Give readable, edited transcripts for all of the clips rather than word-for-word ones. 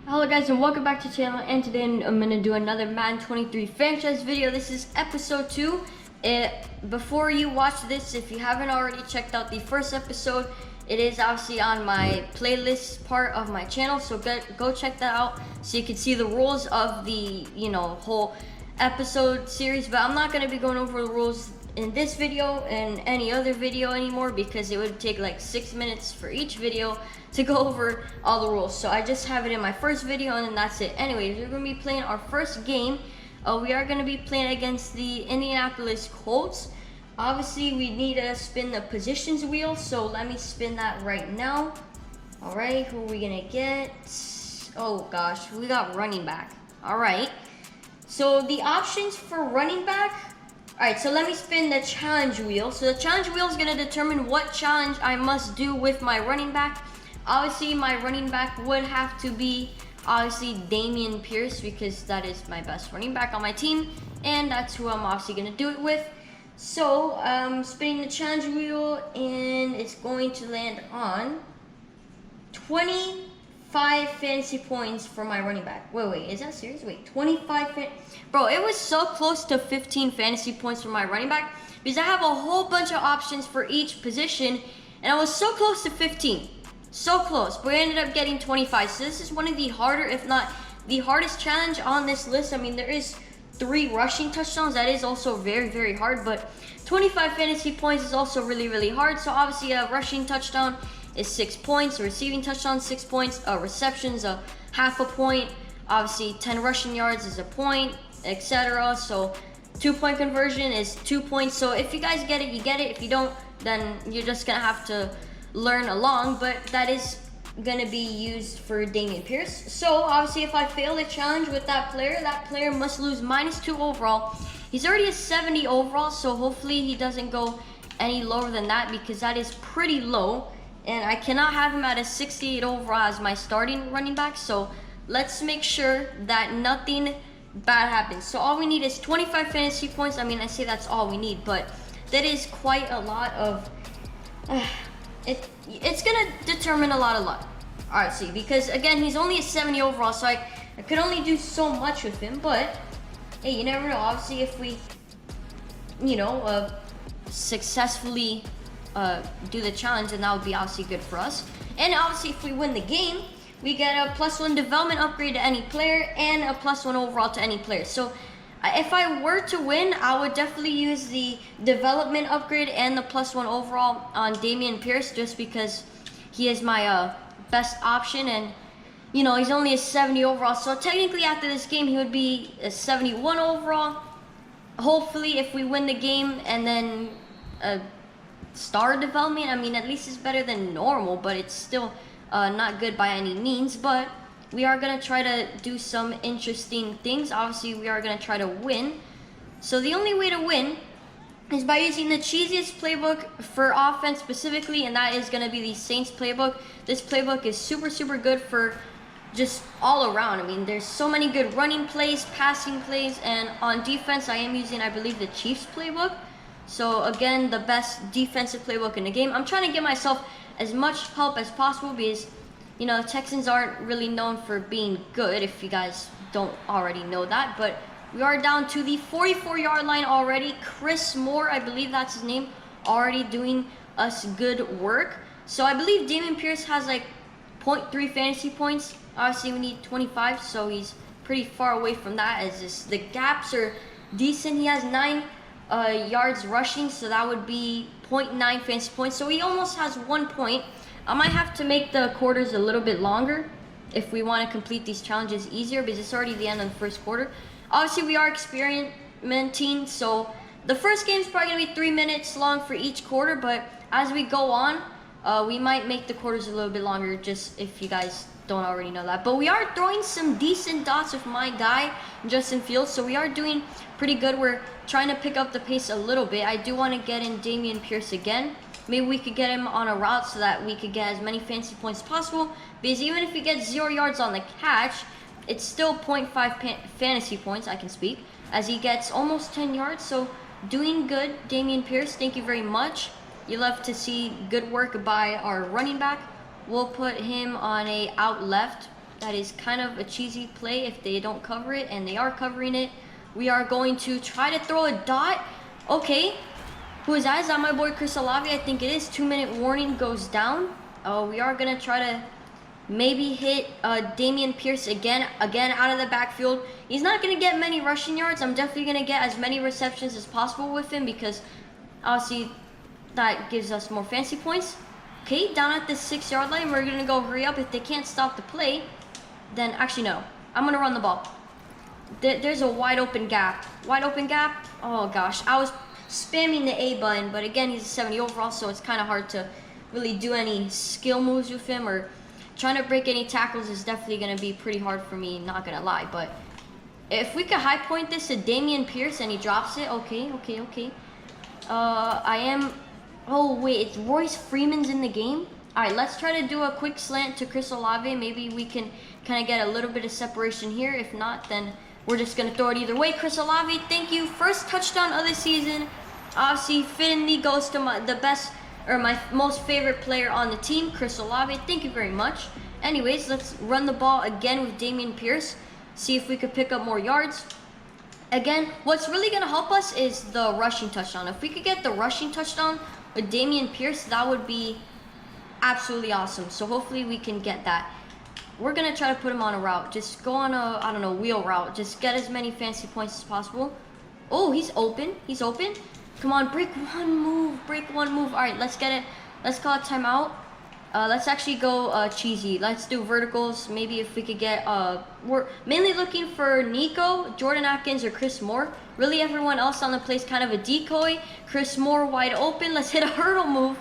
Hello guys and welcome back to the channel, and today I'm going to do another Madden 23 franchise video. This is episode 2. Before you watch this, if you haven't already checked out the first episode, it is obviously on my playlist part of my channel, so go check that out so you can see the rules of the whole episode series. But I'm not going to be going over the rules in this video and any other video anymore because it would take like 6 minutes for each video to go over all the rules. So I just have it in my first video and then that's it. Anyways, we're going to be playing our first game. We are going to be playing against the Indianapolis Colts. Obviously we need to spin the positions wheel, so let me spin that right now. Alright, who are we going to get? Oh gosh, we got running back. Alright, so the options for running back. Alright, so let me spin the challenge wheel. So the challenge wheel is going to determine what challenge I must do with my running back. Obviously, my running back would have to be, obviously, Dameon Pierce, because that is my best running back on my team, and that's who I'm obviously going to do it with. So, spinning the challenge wheel, and it's going to land on 25 fantasy points for my running back. Wait, is that serious? Wait, 25 Bro, it was so close to 15 fantasy points for my running back, because I have a whole bunch of options for each position, and I was so close to 15. So close, but we ended up getting 25. So this is one of the harder, if not the hardest challenge on this list. I mean, there is 3 rushing touchdowns. That is also very, very hard, but 25 fantasy points is also really, really hard. So obviously a rushing touchdown is 6 points, a receiving touchdown 6 points, receptions a half a point, obviously 10 rushing yards is a point, etc. So 2-point conversion is 2 points. So if you guys get it, you get it. If you don't, then you're just gonna have to learn along, but that is gonna be used for Dameon Pierce. So obviously if I fail the challenge with that player must lose -2 overall. He's already a 70 overall, so hopefully he doesn't go any lower than that, because that is pretty low, and I cannot have him at a 68 overall as my starting running back. So let's make sure that nothing bad happens. So all we need is 25 fantasy points. I mean, I say that's all we need, but that is quite a lot of it's gonna determine a lot of luck. Alright, see, because again, he's only a 70 overall, so I could only do so much with him, but hey, you never know. Obviously, if we successfully do the challenge, then that would be obviously good for us. And obviously if we win the game, we get a +1 development upgrade to any player and a +1 overall to any player. So if I were to win, I would definitely use the development upgrade and the +1 overall on Dameon Pierce, just because he is my best option, and he's only a 70 overall. So technically after this game he would be a 71 overall. Hopefully if we win the game and then star development, I mean, at least it's better than normal, but it's still not good by any means. But we are going to try to do some interesting things. Obviously, we are going to try to win. So the only way to win is by using the cheesiest playbook for offense specifically, and that is going to be the Saints playbook. This playbook is super, super good for just all around. I mean, there's so many good running plays, passing plays, and on defense, I am using, I believe, the Chiefs playbook. So again, the best defensive playbook in the game. I'm trying to give myself as much help as possible, because the Texans aren't really known for being good, if you guys don't already know that. But we are down to the 44-yard line already. Chris Moore, I believe that's his name, already doing us good work. So I believe Dameon Pierce has like 0.3 fantasy points. Obviously we need 25, so he's pretty far away from that, as the gaps are decent. He has 9 yards rushing, so that would be 0.9 fantasy points. So he almost has 1 point. I might have to make the quarters a little bit longer if we want to complete these challenges easier, because it's already the end of the first quarter. Obviously, we are experimenting, so the first game is probably going to be 3 minutes long for each quarter, but as we go on, we might make the quarters a little bit longer, just if you guys don't already know that. But we are throwing some decent dots with my guy, Justin Fields, so we are doing pretty good. We're trying to pick up the pace a little bit. I do want to get in Dameon Pierce again. Maybe we could get him on a route so that we could get as many fantasy points as possible, because even if he gets 0 yards on the catch, it's still 0.5 fantasy points, I can speak, as he gets almost 10 yards. So doing good, Dameon Pierce, thank you very much. You love to see good work by our running back. We'll put him on a out left That is kind of a cheesy play if they don't cover it, and they are covering it. We are going to try to throw a dot. Okay. Who is that? Is that my boy Chris Olave? I think it is. 2-minute warning goes down. We are going to try to maybe hit Dameon Pierce again out of the backfield. He's not going to get many rushing yards. I'm definitely going to get as many receptions as possible with him because obviously that gives us more fantasy points. Okay, down at the 6-yard line, we're going to go hurry up. If they can't stop the play, then actually no. I'm going to run the ball. There's a wide open gap. Wide open gap. Oh gosh, I was spamming the A button, but again, he's a 70 overall, so it's kind of hard to really do any skill moves with him, or trying to break any tackles is definitely going to be pretty hard for me, not going to lie. But if we could high point this to Dameon Pierce and he drops it, okay. Oh wait, it's Royce Freeman's in the game. All right, let's try to do a quick slant to Chris Olave. Maybe we can kind of get a little bit of separation here. If not, then we're just going to throw it either way. Chris Olave, thank you. First touchdown of the season. Obviously, fittingly goes to my most favorite player on the team, Chris Olave. Thank you very much. Anyways, let's run the ball again with Dameon Pierce. See if we could pick up more yards. Again, what's really going to help us is the rushing touchdown. If we could get the rushing touchdown with Dameon Pierce, that would be absolutely awesome. So hopefully we can get that. We're going to try to put him on a route. Just go on a, I don't know, wheel route. Just get as many fancy points as possible. Oh, he's open. He's open. Come on, break one move. All right, let's get it. Let's call a timeout. Let's actually go cheesy. Let's do verticals. Maybe if we could get, we're mainly looking for Nico, Jordan Atkins, or Chris Moore. Really everyone else on the play is kind of a decoy. Chris Moore wide open. Let's hit a hurdle move.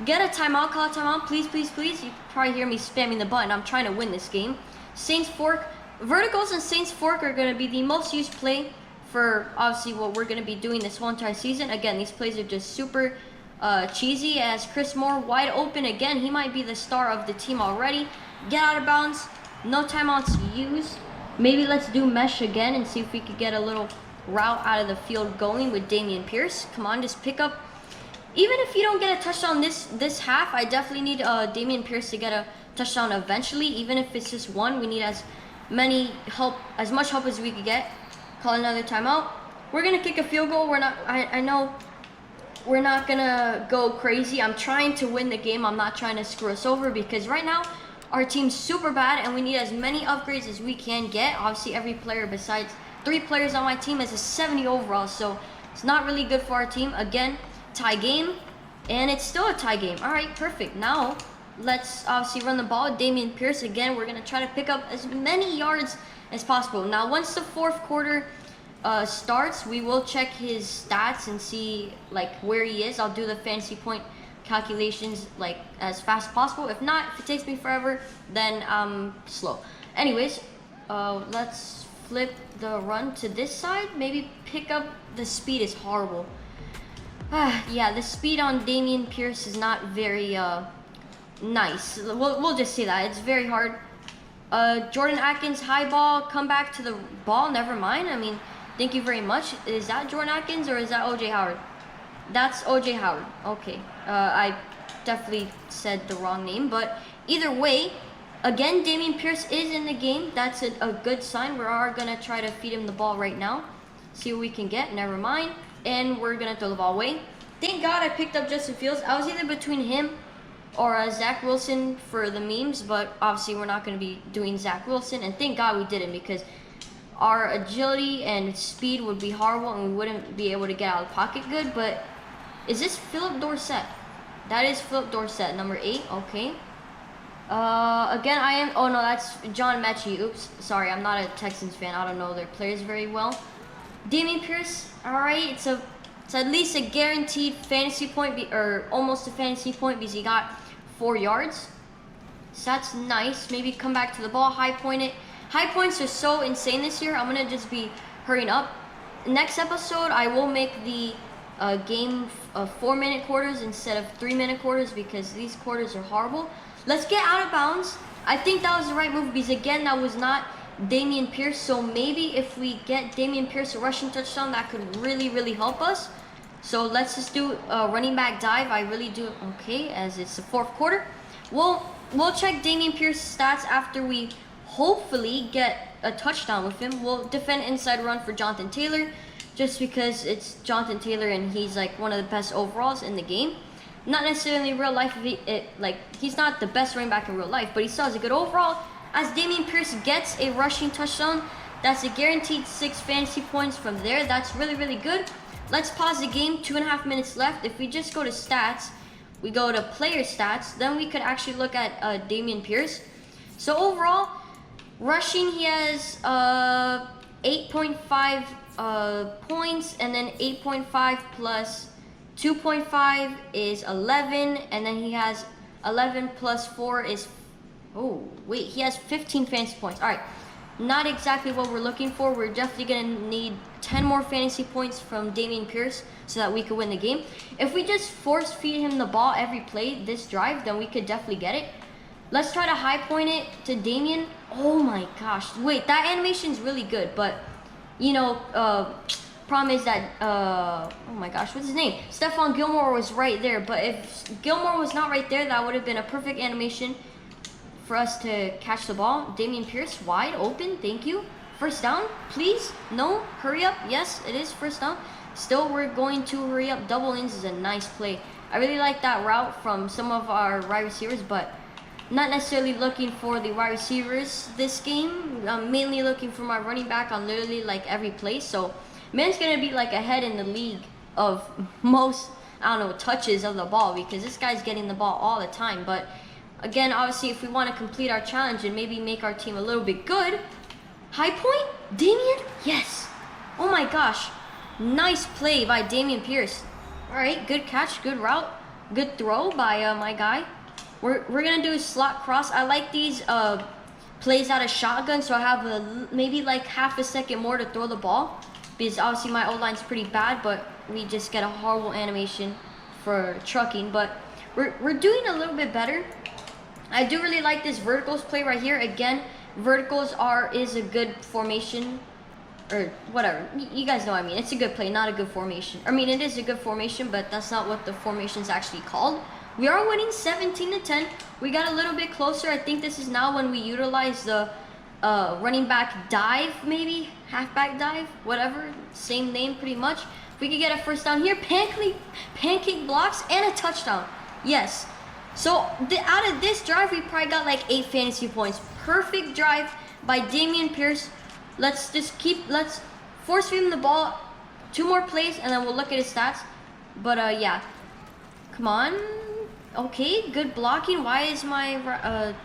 Get a timeout, call a timeout, please. You probably hear me spamming the button. I'm trying to win this game. Saints Fork. Verticals and Saints Fork are going to be the most used play for obviously what we're going to be doing this whole entire season. Again, these plays are just super cheesy as Chris Moore wide open again. He might be the star of the team already. Get out of bounds. No timeouts used. Maybe let's do mesh again and see if we could get a little route out of the field going with Dameon Pierce. Come on, just pick up. Even if you don't get a touchdown this half, I definitely need Dameon Pierce to get a touchdown eventually. Even if it's just one, we need as much help as we could get. Call another timeout. We're gonna kick a field goal. I know we're not gonna go crazy. I'm trying to win the game. I'm not trying to screw us over because right now our team's super bad and we need as many upgrades as we can get. Obviously, every player besides 3 players on my team is a 70 overall, so it's not really good for our team. Again, tie game, and it's still a tie game. All right, perfect. Now let's obviously run the ball with Dameon Pierce again. We're gonna try to pick up as many yards as possible. Now, once the 4th quarter starts, we will check his stats and see like where he is. I'll do the fantasy point calculations like as fast as possible. If not, if it takes me forever, then I'm slow. Anyways, let's flip the run to this side. Maybe pick up the speed is horrible. Yeah, the speed on Dameon Pierce is not very nice. We'll just say that. It's very hard. Jordan Atkins, high ball, come back to the ball. Never mind. I mean, thank you very much. Is that Jordan Atkins or is that OJ Howard? That's OJ Howard. Okay. I definitely said the wrong name, but either way, again, Dameon Pierce is in the game. That's a good sign. We are going to try to feed him the ball right now. See what we can get. Never mind. And we're going to throw the ball away. Thank God I picked up Justin Fields. I was either between him or Zach Wilson for the memes, but obviously we're not going to be doing Zach Wilson. And thank God we didn't because our agility and speed would be horrible and we wouldn't be able to get out of the pocket good. But is this Philip Dorsett? That is Philip Dorsett, number 8. Okay. Again, I am. Oh no, that's John Mechie. Oops, sorry, I'm not a Texans fan. I don't know their players very well. Dameon Pierce. All right, it's at least a guaranteed fantasy point, or almost a fantasy point because he got 4 yards. So that's nice. Maybe come back to the ball, high point it. High points are so insane this year. I'm gonna just be hurrying up. Next episode, I will make the game 4-minute quarters instead of 3-minute quarters because these quarters are horrible. Let's get out of bounds. I think that was the right move because again, that was not Dameon Pierce. So maybe if we get Dameon Pierce a rushing touchdown, that could really, really help us. So let's just do a running back dive. I really do. Okay, as it's the 4th quarter. We'll check Dameon Pierce's stats after we hopefully get a touchdown with him. We'll defend inside run for Jonathan Taylor, just because it's Jonathan Taylor and he's like one of the best overalls in the game. Not necessarily in real life, he's not the best running back in real life, but he still has a good overall. As Dameon Pierce gets a rushing touchdown, that's a guaranteed 6 fantasy points from there. That's really, really good. Let's pause the game, 2.5 minutes left. If we just go to stats, we go to player stats, then we could actually look at Dameon Pierce. So overall, rushing, he has 8.5 points, and then 8.5 plus 2.5 is 11, and then he has 11 plus 4 is, oh wait, he has 15 fantasy points. All right, not exactly what we're looking for. We're definitely gonna need 10 more fantasy points from Dameon Pierce so that we could win the game. If we just force feed him the ball every play this drive, then we could definitely get it. Let's try to high point it to Dameon. Oh my gosh, wait, that animation's really good, but you know, problem is that, oh my gosh, what's his name? Stephon Gilmore was right there, but if Gilmore was not right there, that would have been a perfect animation for us to catch the ball. Dameon Pierce, wide open, thank you. First down, please, no, hurry up, yes, it is first down. Still, we're going to hurry up. Double ins is a nice play. I really like that route from some of our wide receivers, but not necessarily looking for the wide receivers this game. I'm mainly looking for my running back on literally like every play. So man's gonna be like ahead in the league of most, I don't know, touches of the ball, because this guy's getting the ball all the time. But again, obviously, if we want to complete our challenge and maybe make our team a little bit good, high point, Dameon, yes. Oh my gosh, nice play by Dameon Pierce. All right, good catch, good route, good throw by my guy. We're gonna do a slot cross. I like these plays out of shotgun, so I have maybe like half a second more to throw the ball, because obviously my O-line's pretty bad, but we just get a horrible animation for trucking. But we're doing a little bit better. I do really like this verticals play right here. Again, verticals is a good formation, or whatever. You guys know what I mean. It's a good play, not a good formation. I mean, it is a good formation, but that's not what the formation's actually called. We are winning 17-10. We got a little bit closer. I think this is now when we utilize the running back dive, maybe halfback dive, whatever, same name pretty much. If we could get a first down here, pancake blocks and a touchdown. Yes. So out of this drive, we probably got like 8 fantasy points. Perfect drive by Dameon Pierce. Let's force feed him the ball. 2 more plays, and then we'll look at his stats. But yeah, come on. Okay, good blocking. Why is my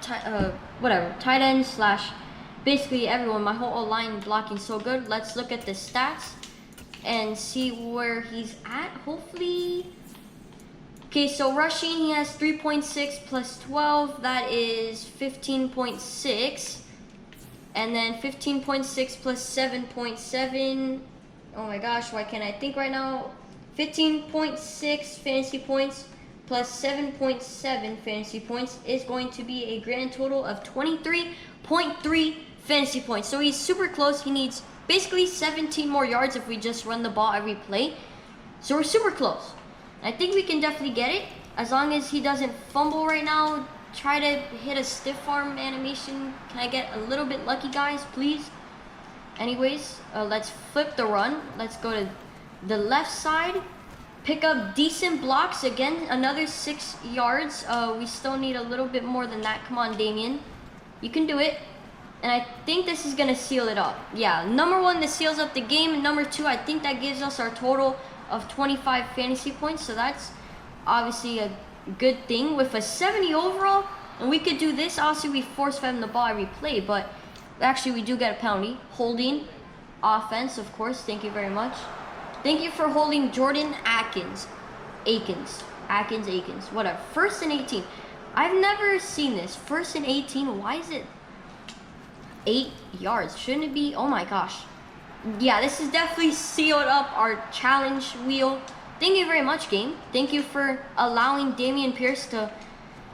tight end slash basically everyone, my whole line blocking so good? Let's look at the stats and see where he's at. Hopefully. Okay, so rushing, he has 3.6 plus 12. That is 15.6. And then 15.6 plus 7.7. Oh my gosh, why can't I think right now? 15.6 fantasy points plus 7.7 fantasy points is going to be a grand total of 23.3 fantasy points. So he's super close. He needs basically 17 more yards if we just run the ball every play. So we're super close. I think we can definitely get it, as long as he doesn't fumble right now. Try to hit a stiff arm animation. Can I get a little bit lucky, guys, please? Anyways, let's flip the run. Let's go to the left side. Pick up decent blocks. Again, another 6 yards. We still need a little bit more than that. Come on, Dameon. You can do it. And I think this is going to seal it up. Yeah, number 1, this seals up the game. Number 2, I think that gives us our total of 25 fantasy points. So that's obviously a good thing. With a 70 overall, and we could do this. Obviously, we force fed him the ball every play, but actually we do get a penalty. Holding offense, of course. Thank you very much. Thank you for holding Jordan Akins, whatever. 1st and 18. I've never seen this. 1st and 18. Why is it 8 yards? Shouldn't it be? Oh my gosh. Yeah, this is definitely sealed up our challenge wheel. Thank you very much, game. Thank you for allowing Dameon Pierce to,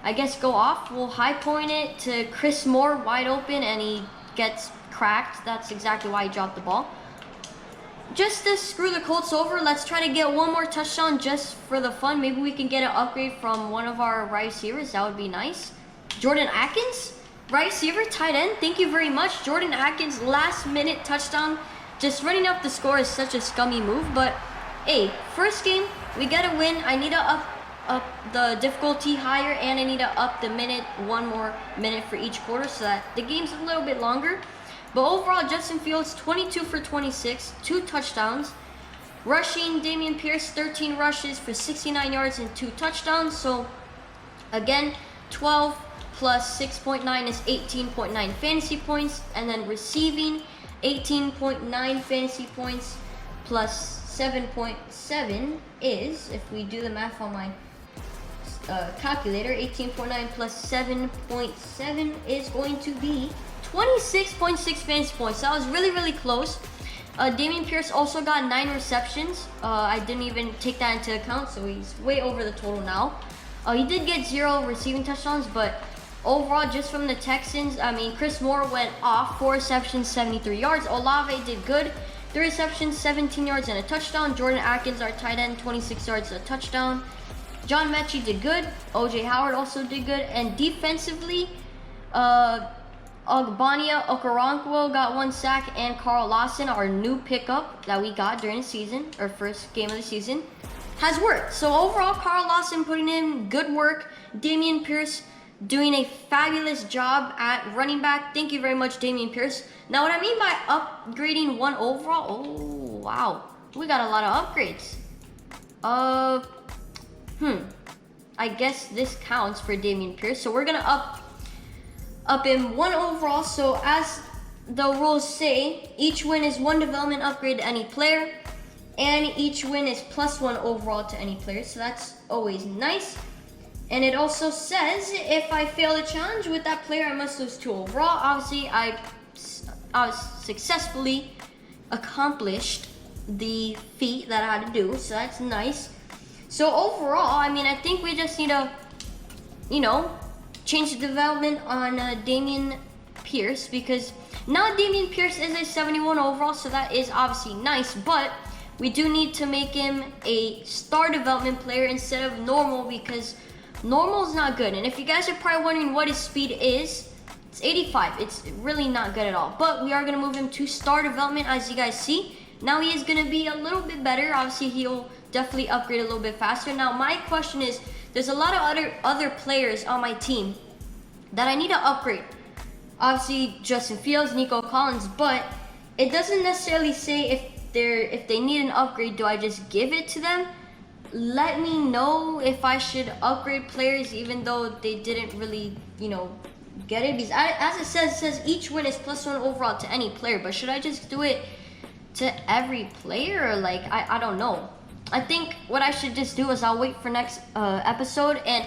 I guess, go off. We'll high point it to Chris Moore, wide open, and he gets cracked. That's exactly why he dropped the ball. Just to screw the Colts over, let's try to get 1 more touchdown just for the fun. Maybe we can get an upgrade from one of our wide receivers. That would be nice. Jordan Akins? Right receiver, tight end, thank you very much. Jordan Atkins, last minute touchdown. Just running up the score is such a scummy move, but hey, first game, we gotta win. I need to up the difficulty higher, and I need to up the minute, one more minute for each quarter so that the game's a little bit longer. But overall, Justin Fields, 22 for 26, 2 touchdowns. Rushing, Dameon Pierce, 13 rushes for 69 yards and 2 touchdowns. So again, 12 plus 6.9 is 18.9 fantasy points. And then receiving, 18.9 fantasy points plus 7.7 is, if we do the math on my calculator, 18.9 plus 7.7 is going to be 26.6 fantasy points. That was really, really close. Dameon Pierce also got 9 receptions. I didn't even take that into account, so he's way over the total now. He did get 0 receiving touchdowns, but overall, just from the Texans, I mean, Chris Moore went off, 4 receptions, 73 yards. Olave did good, 3 receptions, 17 yards and a touchdown. Jordan Atkins, our tight end, 26 yards and a touchdown. John Mechie did good. OJ Howard also did good. And defensively, Ogbania Okoronkwo got 1 sack, and Carl Lawson, our new pickup that we got during the season, our first game of the season, has worked. So overall, Carl Lawson putting in good work. Dameon Pierce doing a fabulous job at running back. Thank you very much, Dameon Pierce. Now, what I mean by upgrading 1 overall, oh wow, we got a lot of upgrades. I guess this counts for Dameon Pierce. So we're gonna up him 1 overall. So as the rules say, each win is 1 development upgrade to any player, and each win is +1 overall to any player. So that's always nice. And it also says if I fail the challenge with that player, I must lose 2 overall. Obviously, I successfully accomplished the feat that I had to do, so that's nice. So overall, I mean, I think we just need to, change the development on Dameon Pierce, because now Dameon Pierce is a 71 overall, so that is obviously nice, but we do need to make him a star development player instead of normal, because normal is not good. And if you guys are probably wondering what his speed is, it's 85. It's really not good at all. But we are going to move him to star development, as you guys see. Now he is going to be a little bit better. Obviously, he'll definitely upgrade a little bit faster. Now, my question is, there's a lot of other players on my team that I need to upgrade. Obviously, Justin Fields, Nico Collins, but it doesn't necessarily say if they need an upgrade, do I just give it to them? Let me know if I should upgrade players even though they didn't really, get it. Because as it says each win is +1 overall to any player. But should I just do it to every player? Or like, I don't know. I think what I should just do is I'll wait for next episode. And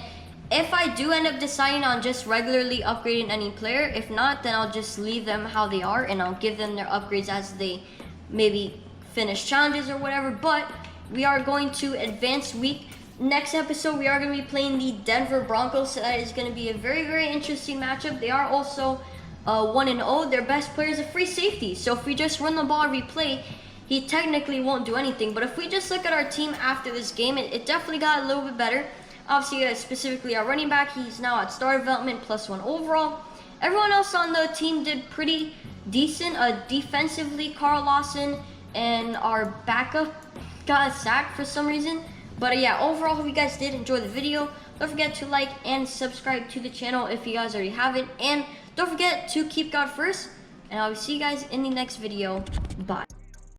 if I do end up deciding on just regularly upgrading any player, if not, then I'll just leave them how they are. And I'll give them their upgrades as they maybe finish challenges or whatever. But we are going to advance week. Next episode, we are going to be playing the Denver Broncos. So that is going to be a very, very interesting matchup. They are also 1-0. Their best player is a free safety. So if we just run the ball every play, he technically won't do anything. But if we just look at our team after this game, it definitely got a little bit better. Obviously, specifically our running back, he's now at star development +1 overall. Everyone else on the team did pretty decent. Defensively, Carl Lawson and our backup got a sack for some reason. But yeah, overall, hope you guys did enjoy the video. Don't forget to like and subscribe to the channel if you guys already haven't. And don't forget to keep God first. And I'll see you guys in the next video. Bye.